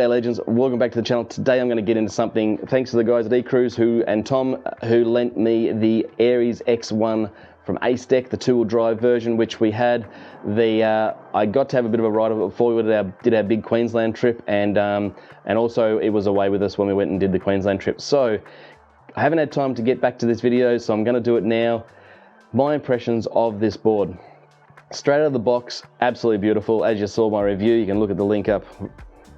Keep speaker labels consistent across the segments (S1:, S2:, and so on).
S1: G'day legends, welcome back to the channel. Today I'm going to get into something thanks to the guys at eCruise and Tom who lent me the Aries X1 from Acedeck, the two-wheel drive version which we had. I got to have a bit of a ride of it before we did our big Queensland trip, and also it was away with us when we went and did the Queensland trip. So I haven't had time to get back to this video, so I'm going to do it now. My impressions of this board. Straight out of the box, absolutely beautiful. As you saw my review, you can look at the link up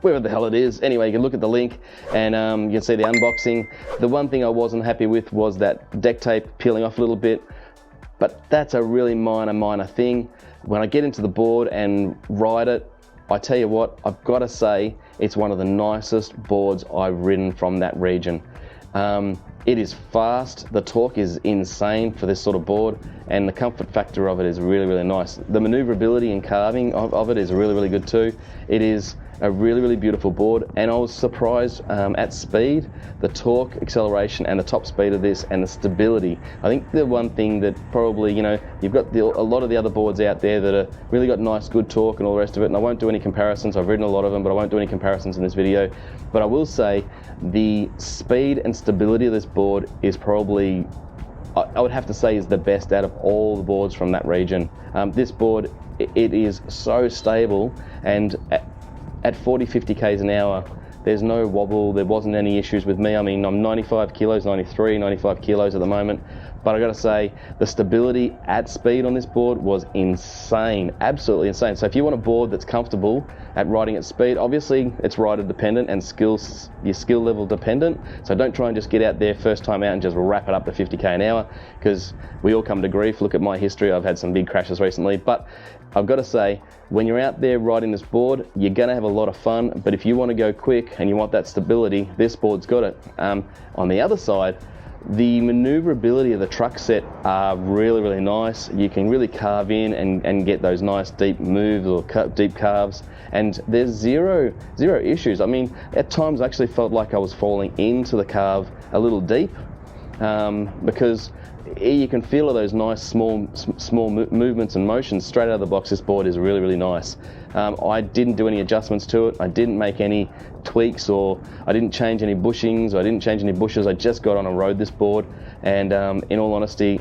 S1: wherever the hell it is. Anyway, you can look at the link and you can see the unboxing. The one thing I wasn't happy with was that deck tape peeling off a little bit, but that's a really minor thing. When I get into the board and ride it, I tell you what, I've got to say it's one of the nicest boards I've ridden from that region. It is fast, the torque is insane for this sort of board, and the comfort factor of it is really nice. The maneuverability and carving of it is really good too. It is a really beautiful board, and I was surprised at speed, the torque, acceleration, and the top speed of this, and the stability. I think the one thing that probably, you know, you've got a lot of the other boards out there that are really got nice, good torque and all the rest of it, and I won't do any comparisons. I've ridden a lot of them, but I won't do any comparisons in this video. But I will say the speed and stability of this board is probably, I would have to say, is the best out of all the boards from that region. This board, it is so stable, and at 40-50 k's an hour, there's no wobble. There wasn't any issues with me. I mean, I'm 95 kilos, 95 kilos at the moment, but I gotta say, the stability at speed on this board was insane, absolutely insane. So if you want a board that's comfortable at riding at speed, obviously it's rider dependent and your skill level dependent. So don't try and just get out there first time out and just wrap it up to 50 k an hour, because we all come to grief. Look at my history. I've had some big crashes recently, but I've got to say, when you're out there riding this board, you're going to have a lot of fun. But if you want to go quick and you want that stability, this board's got it. On the other side, the maneuverability of the truck set are really nice. You can really carve in and get those nice deep moves or deep carves, and there's zero issues. I mean, at times I actually felt like I was falling into the carve a little deep, because you can feel those nice small movements and motions straight out of the box. This board is really nice. I didn't do any adjustments to it. I didn't make any tweaks, or I didn't change any bushings, or I didn't change any bushes. I just got on and rode this board, and in all honesty,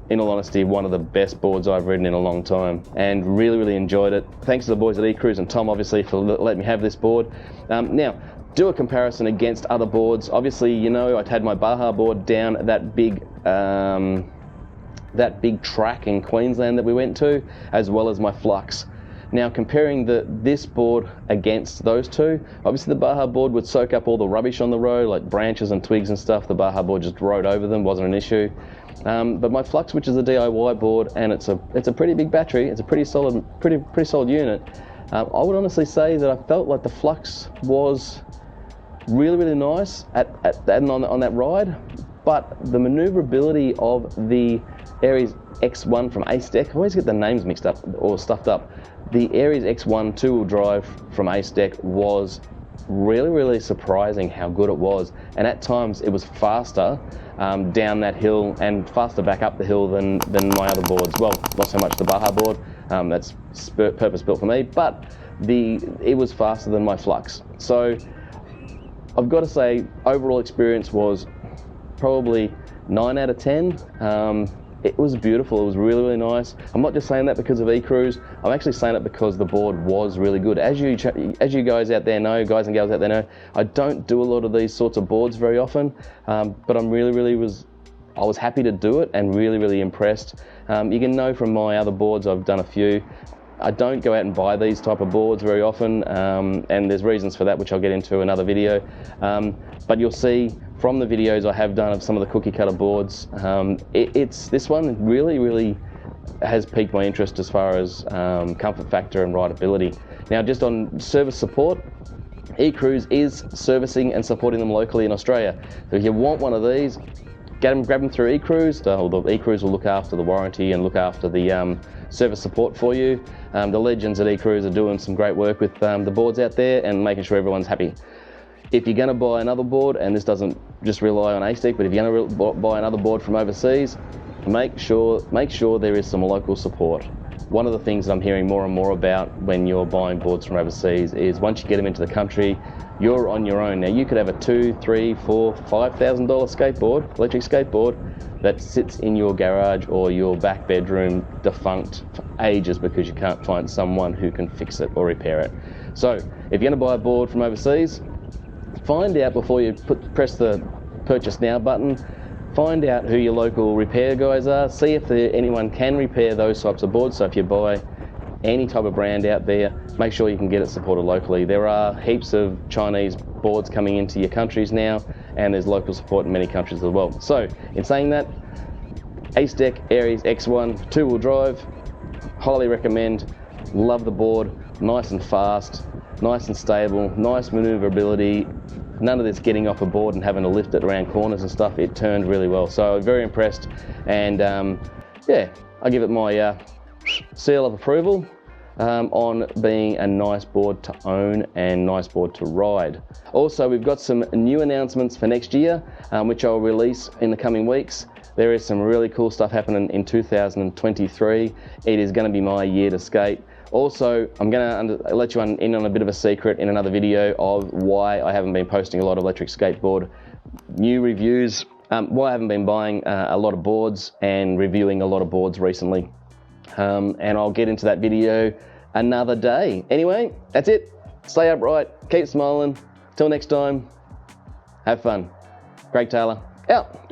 S1: one of the best boards I've ridden in a long time, and really enjoyed it. Thanks to the boys at eCruise and Tom, obviously, for letting me have this board. Now, do a comparison against other boards. Obviously, you know, I'd had my Baja board down that big track in Queensland that we went to, as well as my Flux. Now, comparing this board against those two, obviously the Baja board would soak up all the rubbish on the road, like branches and twigs and stuff. The Baja board just rode over them, wasn't an issue. But my Flux, which is a DIY board, and it's a pretty big battery, it's a pretty solid unit. I would honestly say that I felt like the Flux was really nice on that ride, but the maneuverability of the Aries X1 from Acedeck, I always get the names mixed up or stuffed up. The Aries X1 two-wheel drive from Acedeck was really surprising how good it was, and at times it was faster down that hill and faster back up the hill than my other boards. Well, not so much the Baja board, that's purpose built for me, but it was faster than my Flux. So I've got to say, overall experience was probably 9 out of 10. It was beautiful. It was really nice. I'm not just saying that because of eCruise. I'm actually saying it because the board was really good. As you guys out there know, guys and gals out there know, I don't do a lot of these sorts of boards very often, but I was happy to do it and really impressed. You can know from my other boards, I've done a few. I don't go out and buy these type of boards very often, and there's reasons for that, which I'll get into another video. But you'll see from the videos I have done of some of the cookie cutter boards, this one really has piqued my interest as far as comfort factor and rideability. Now, just on service support, eCruise is servicing and supporting them locally in Australia. So if you want one of these, grab them through eCruise. The eCruise will look after the warranty and look after the service support for you. The legends at eCruise are doing some great work with the boards out there and making sure everyone's happy. If you're going to buy another board, and this doesn't just rely on Acedeck, but if you're going to buy another board from overseas, make sure there is some local support. One of the things that I'm hearing more and more about when you're buying boards from overseas is once you get them into the country, you're on your own. Now you could have a $2,000, $3,000, $4,000, $5,000 skateboard, electric skateboard, that sits in your garage or your back bedroom defunct for ages because you can't find someone who can fix it or repair it. So if you're going to buy a board from overseas, find out before you press the purchase now button. Find out who your local repair guys are. See if anyone can repair those types of boards. So if you buy any type of brand out there, make sure you can get it supported locally. There are heaps of Chinese boards coming into your countries now, and there's local support in many countries as well. So in saying that, Acedeck Aries X1 two-wheel drive, highly recommend. Love the board, nice and fast, nice and stable, nice maneuverability. None of this getting off a board and having to lift it around corners and stuff. It turned really well, so very impressed. And yeah, I give it my seal of approval on being a nice board to own and nice board to ride. Also, we've got some new announcements for next year, which I'll release in the coming weeks. There is some really cool stuff happening in 2023. It is going to be my year to skate. Also, I'm going to let you in on a bit of a secret in another video of why I haven't been posting a lot of electric skateboard new reviews, why I haven't been buying a lot of boards and reviewing a lot of boards recently. And I'll get into that video another day. Anyway, that's it. Stay upright, keep smiling. Till next time, have fun. Greg Taylor, out.